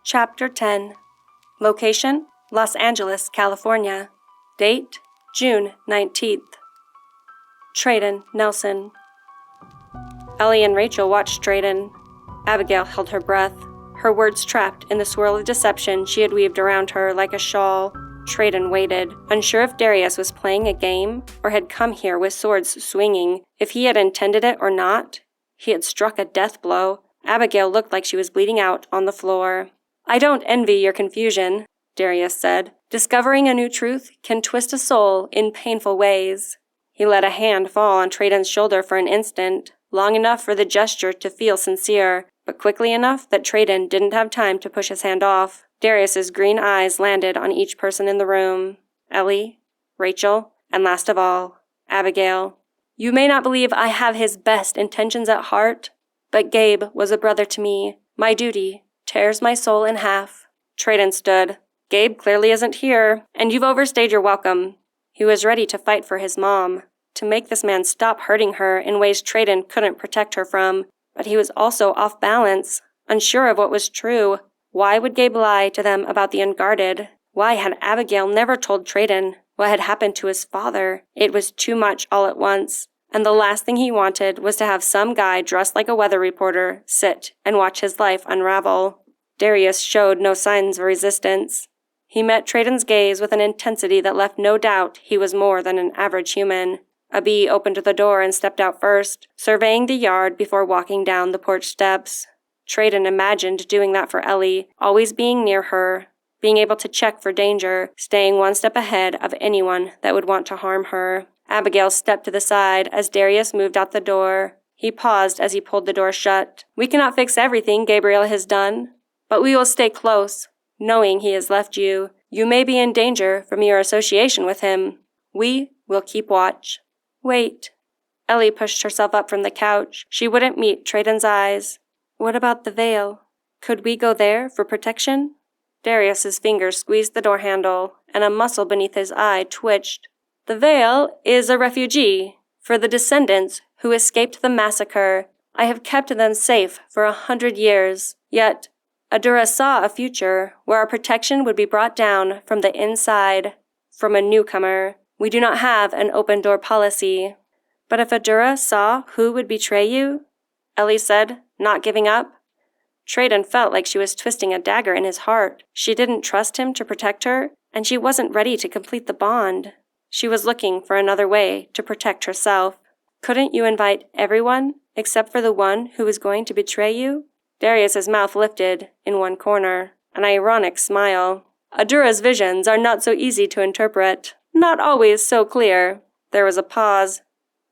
Chapter 10. Location: Los Angeles, California. Date: June 19th. Treadon, Nelson. Ellie and Rachel watched Treadon. Abigail held her breath, her words trapped in the swirl of deception she had weaved around her like a shawl. Treadon waited, unsure if Darius was playing a game or had come here with swords swinging, if he had intended it or not. He had struck a death blow. Abigail looked like she was bleeding out on the floor. "I don't envy your confusion," Darius said. "Discovering a new truth can twist a soul in painful ways." He let a hand fall on Treadon's shoulder for an instant, long enough for the gesture to feel sincere, but quickly enough that Treadon didn't have time to push his hand off. Darius's green eyes landed on each person in the room: Ellie, Rachel, and last of all, Abigail. "You may not believe I have his best intentions at heart, but Gabe was a brother to me. My duty tears my soul in half." Treadon stood. "Gabe clearly isn't here, and you've overstayed your welcome." He was ready to fight for his mom, to make this man stop hurting her in ways Treadon couldn't protect her from, but he was also off balance, unsure of what was true. Why would Gabe lie to them about the Unguarded? Why had Abigail never told Treadon what had happened to his father? It was too much all at once, and the last thing he wanted was to have some guy dressed like a weather reporter sit and watch his life unravel. Darius showed no signs of resistance. He met Treadon's gaze with an intensity that left no doubt he was more than an average human. A bee opened the door and stepped out first, surveying the yard before walking down the porch steps. Treadon imagined doing that for Ellie, always being near her, being able to check for danger, staying one step ahead of anyone that would want to harm her. Abigail stepped to the side as Darius moved out the door. He paused as he pulled the door shut. "We cannot fix everything Gabriel has done, but we will stay close, knowing he has left you. You may be in danger from your association with him. We will keep watch." "Wait." Ellie pushed herself up from the couch. She wouldn't meet Treadon's eyes. "What about the veil? Could we go there for protection?" Darius's fingers squeezed the door handle, and a muscle beneath his eye twitched. "The veil is a refugee for the Descendants who escaped the massacre. I have kept them safe for 100 years. Yet, Adura saw a future where our protection would be brought down from the inside, from a newcomer. We do not have an open-door policy." "But if Adura saw who would betray you?" Ellie said, not giving up. Treadon felt like she was twisting a dagger in his heart. She didn't trust him to protect her, and she wasn't ready to complete the bond. She was looking for another way to protect herself. "Couldn't you invite everyone except for the one who was going to betray you?" Darius's mouth lifted in one corner, an ironic smile. "Adura's visions are not so easy to interpret, not always so clear." There was a pause.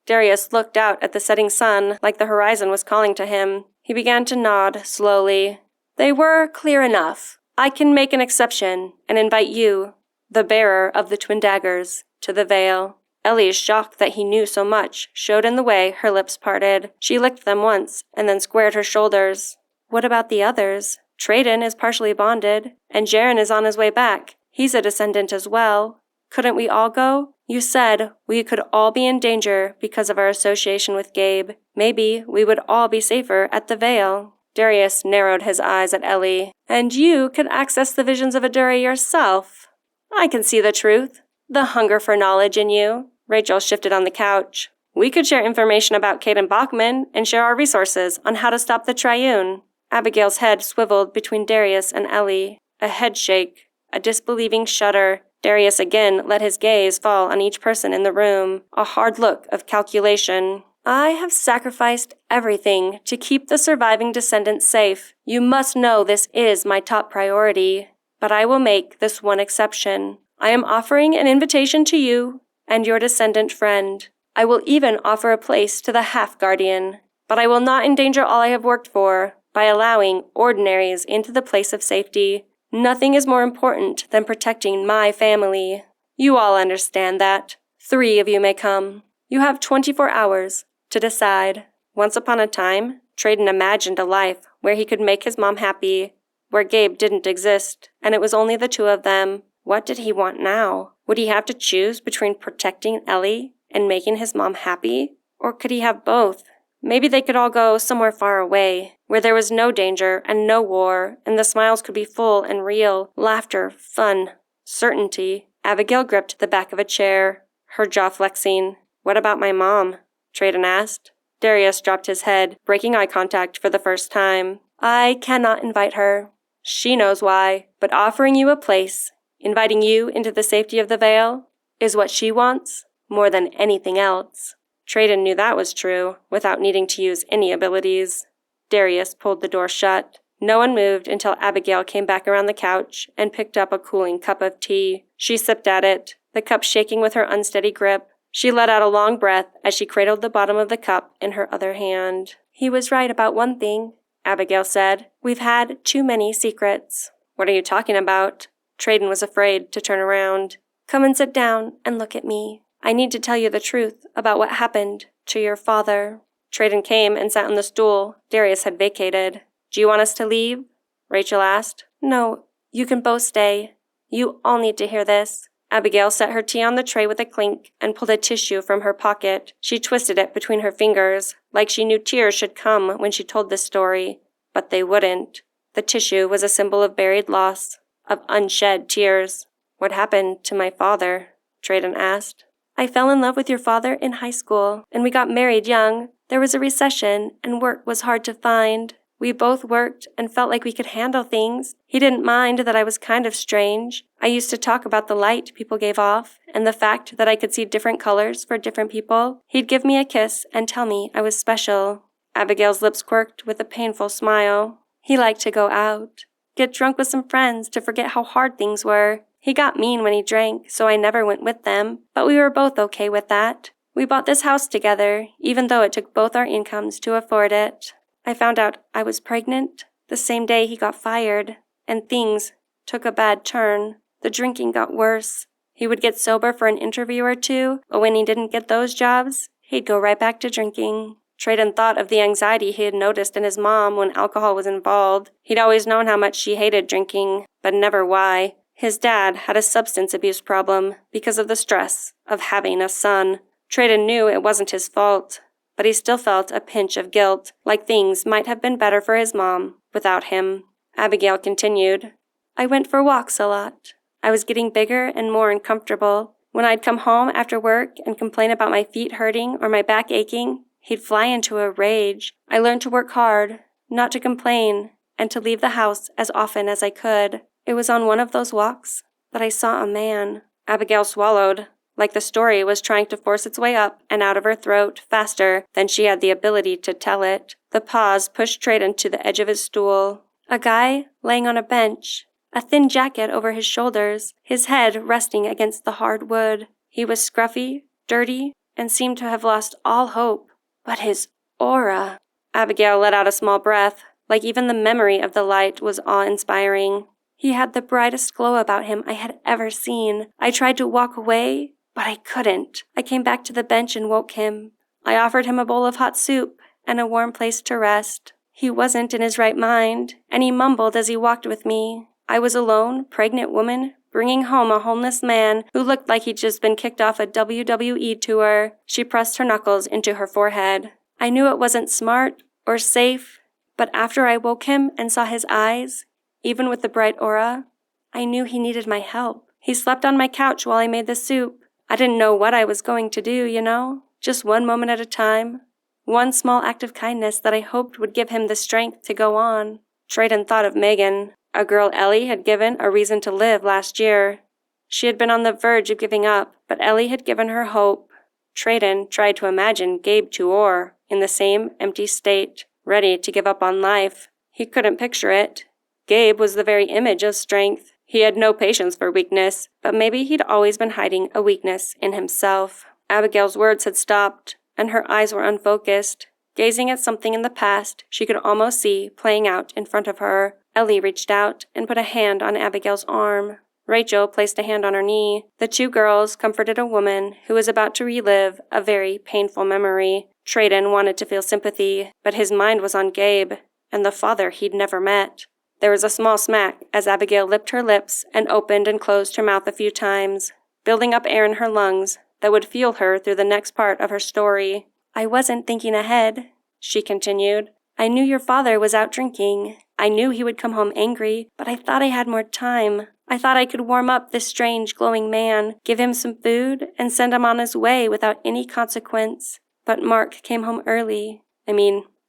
Darius looked out at the setting sun like the horizon was calling to him. He began to nod slowly. "They were clear enough. I can make an exception and invite you, the bearer of the twin daggers, to the veil." Ellie's shock that he knew so much showed in the way her lips parted. She licked them once and then squared her shoulders. "What about the others? Treadon is partially bonded, and Jarren is on his way back. He's a descendant as well. Couldn't we all go? You said we could all be in danger because of our association with Gabe. Maybe we would all be safer at the veil." Darius narrowed his eyes at Ellie. "And you could access the visions of Adura yourself. I can see the truth, the hunger for knowledge in you." Rachel shifted on the couch. "We could share information about Caden Bachman and share our resources on how to stop the Triune." Abigail's head swiveled between Darius and Ellie. A head shake, a disbelieving shudder. Darius again let his gaze fall on each person in the room, a hard look of calculation. "I have sacrificed everything to keep the surviving descendants safe. You must know this is my top priority. But I will make this one exception. I am offering an invitation to you and your descendant friend. I will even offer a place to the half-guardian. But I will not endanger all I have worked for by allowing ordinaries into the place of safety. Nothing is more important than protecting my family. You all understand that. 3 of you may come. You have 24 hours to decide." Once upon a time, Treadon imagined a life where he could make his mom happy, where Gabe didn't exist, and it was only the 2 of them. What did he want now? Would he have to choose between protecting Ellie and making his mom happy? Or could he have both? Maybe they could all go somewhere far away, where there was no danger and no war, and the smiles could be full and real, laughter, fun, certainty. Abigail gripped the back of a chair, her jaw flexing. "What about my mom?" Treadon asked. Darius dropped his head, breaking eye contact for the first time. "I cannot invite her. She knows why, but offering you a place, inviting you into the safety of the Vale, is what she wants more than anything else." Treadon knew that was true, without needing to use any abilities. Darius pulled the door shut. No one moved until Abigail came back around the couch and picked up a cooling cup of tea. She sipped at it, the cup shaking with her unsteady grip. She let out a long breath as she cradled the bottom of the cup in her other hand. "He was right about one thing," Abigail said. "We've had too many secrets." "What are you talking about?" Treadon was afraid to turn around. "Come and sit down and look at me. I need to tell you the truth about what happened to your father." Treadon came and sat on the stool Darius had vacated. "Do you want us to leave?" Rachel asked. "No, you can both stay. You all need to hear this." Abigail set her tea on the tray with a clink and pulled a tissue from her pocket. She twisted it between her fingers, like she knew tears should come when she told this story. But they wouldn't. The tissue was a symbol of buried loss, of unshed tears. "What happened to my father?" Treadon asked. "I fell in love with your father in high school, and we got married young. There was a recession, and work was hard to find. We both worked and felt like we could handle things. He didn't mind that I was kind of strange. I used to talk about the light people gave off, and the fact that I could see different colors for different people. He'd give me a kiss and tell me I was special." Abigail's lips quirked with a painful smile. "He liked to go out, get drunk with some friends to forget how hard things were. He got mean when he drank, so I never went with them, but we were both okay with that. We bought this house together, even though it took both our incomes to afford it. I found out I was pregnant the same day he got fired, and things took a bad turn. The drinking got worse. He would get sober for an interview or two, but when he didn't get those jobs, he'd go right back to drinking." Treadon thought of the anxiety he had noticed in his mom when alcohol was involved. He'd always known how much she hated drinking, but never why. His dad had a substance abuse problem because of the stress of having a son. Treadon knew it wasn't his fault, but he still felt a pinch of guilt, like things might have been better for his mom without him. Abigail continued, "I went for walks a lot. I was getting bigger and more uncomfortable. When I'd come home after work and complain about my feet hurting or my back aching, he'd fly into a rage. I learned to work hard, not to complain, and to leave the house as often as I could. It was on one of those walks that I saw a man." Abigail swallowed, like the story was trying to force its way up and out of her throat faster than she had the ability to tell it. The pause pushed Treadon to the edge of his stool. "A guy laying on a bench, a thin jacket over his shoulders, his head resting against the hard wood. He was scruffy, dirty, and seemed to have lost all hope. But his aura—" Abigail let out a small breath, like even the memory of the light was awe-inspiring. "He had the brightest glow about him I had ever seen. I tried to walk away, but I couldn't. I came back to the bench and woke him. I offered him a bowl of hot soup and a warm place to rest. He wasn't in his right mind, and he mumbled as he walked with me. I was a lone, pregnant woman bringing home a homeless man who looked like he'd just been kicked off a WWE tour." She pressed her knuckles into her forehead. "I knew it wasn't smart or safe, but after I woke him and saw his eyes, even with the bright aura, I knew he needed my help. He slept on my couch while I made the soup. I didn't know what I was going to do, just one moment at a time. One small act of kindness that I hoped would give him the strength to go on." Treadon thought of Megan, a girl Ellie had given a reason to live last year. She had been on the verge of giving up, but Ellie had given her hope. Treadon tried to imagine Gabe Tuoer in the same empty state, ready to give up on life. He couldn't picture it. Gabe was the very image of strength. He had no patience for weakness, but maybe he'd always been hiding a weakness in himself. Abigail's words had stopped, and her eyes were unfocused. Gazing at something in the past she could almost see playing out in front of her. Ellie reached out and put a hand on Abigail's arm. Rachel placed a hand on her knee. The two girls comforted a woman who was about to relive a very painful memory. Treadon wanted to feel sympathy, but his mind was on Gabe and the father he'd never met. There was a small smack as Abigail lipped her lips and opened and closed her mouth a few times, building up air in her lungs that would fuel her through the next part of her story. "I wasn't thinking ahead, she continued. "I knew your father was out drinking. I knew he would come home angry, but I thought I had more time. I thought I could warm up this strange, glowing man, give him some food, and send him on his way without any consequence. But Mark came home early.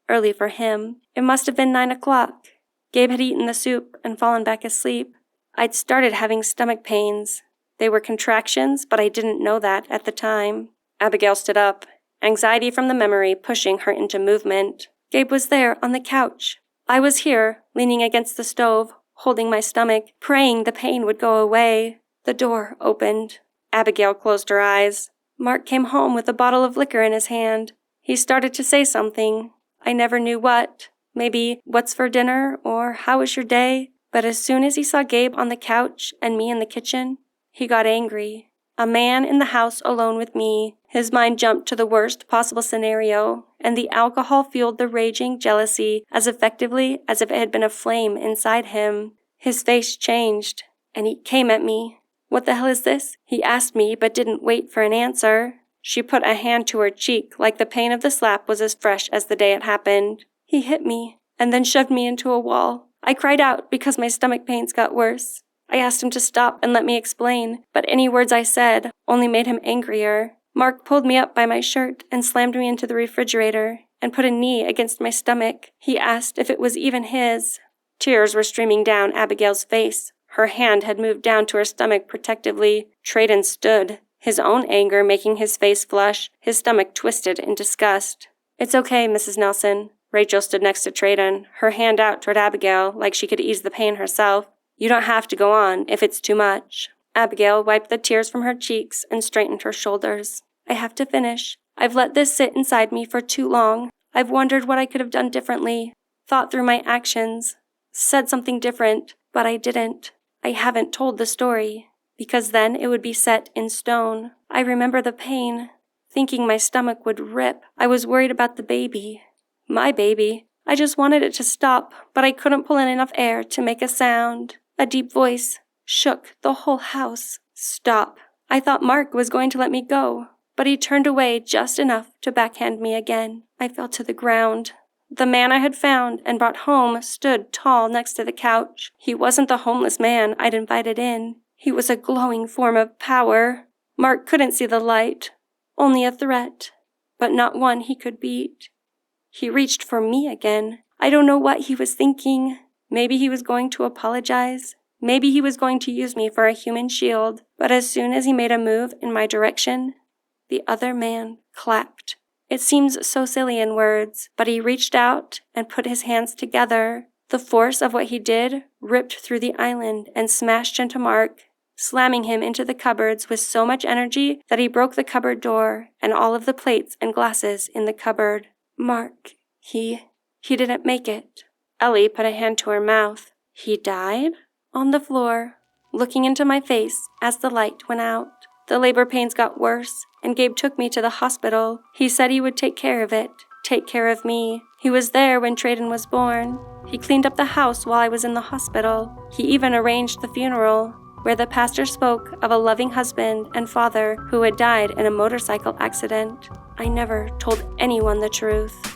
Early for him. It must have been 9 o'clock. Gabe had eaten the soup and fallen back asleep. I'd started having stomach pains. They were contractions, but I didn't know that at the time." Abigail stood up, anxiety from the memory pushing her into movement. "Gabe was there on the couch. I was here, leaning against the stove, holding my stomach, praying the pain would go away. The door opened." Abigail closed her eyes. "Mark came home with a bottle of liquor in his hand. He started to say something. I never knew what. Maybe, 'What's for dinner?' or 'How was your day?' But as soon as he saw Gabe on the couch and me in the kitchen, he got angry. A man in the house alone with me. His mind jumped to the worst possible scenario, and the alcohol fueled the raging jealousy as effectively as if it had been a flame inside him. His face changed, and he came at me. 'What the hell is this?' he asked me, but didn't wait for an answer." She put a hand to her cheek like the pain of the slap was as fresh as the day it happened. "He hit me, and then shoved me into a wall. I cried out because my stomach pains got worse. I asked him to stop and let me explain, but any words I said only made him angrier. Mark pulled me up by my shirt and slammed me into the refrigerator and put a knee against my stomach. He asked if it was even his." Tears were streaming down Abigail's face. Her hand had moved down to her stomach protectively. Treadon stood, his own anger making his face flush, his stomach twisted in disgust. "It's okay, Mrs. Nelson." Rachel stood next to Treadon, her hand out toward Abigail like she could ease the pain herself. "You don't have to go on if it's too much." Abigail wiped the tears from her cheeks and straightened her shoulders. "I have to finish. I've let this sit inside me for too long. I've wondered what I could have done differently, thought through my actions, said something different, but I didn't. I haven't told the story, because then it would be set in stone. I remember the pain, thinking my stomach would rip. I was worried about the baby. My baby. I just wanted it to stop, but I couldn't pull in enough air to make a sound. A deep voice shook the whole house. Stop. I thought Mark was going to let me go, but he turned away just enough to backhand me again. I fell to the ground. The man I had found and brought home stood tall next to the couch. He wasn't the homeless man I'd invited in. He was a glowing form of power. Mark couldn't see the light, only a threat, but not one he could beat. He reached for me again. I don't know what he was thinking. Maybe he was going to apologize. Maybe he was going to use me for a human shield. But as soon as he made a move in my direction, the other man clapped. It seems so silly in words, but he reached out and put his hands together. The force of what he did ripped through the island and smashed into Mark, slamming him into the cupboards with so much energy that he broke the cupboard door and all of the plates and glasses in the cupboard. Mark, he didn't make it. Ellie put a hand to her mouth. He died? On the floor, looking into my face as the light went out. The labor pains got worse, and Gabe took me to the hospital. He said he would take care of it, take care of me. He was there when Treadon was born. He cleaned up the house while I was in the hospital. He even arranged the funeral, where the pastor spoke of a loving husband and father who had died in a motorcycle accident. I never told anyone the truth.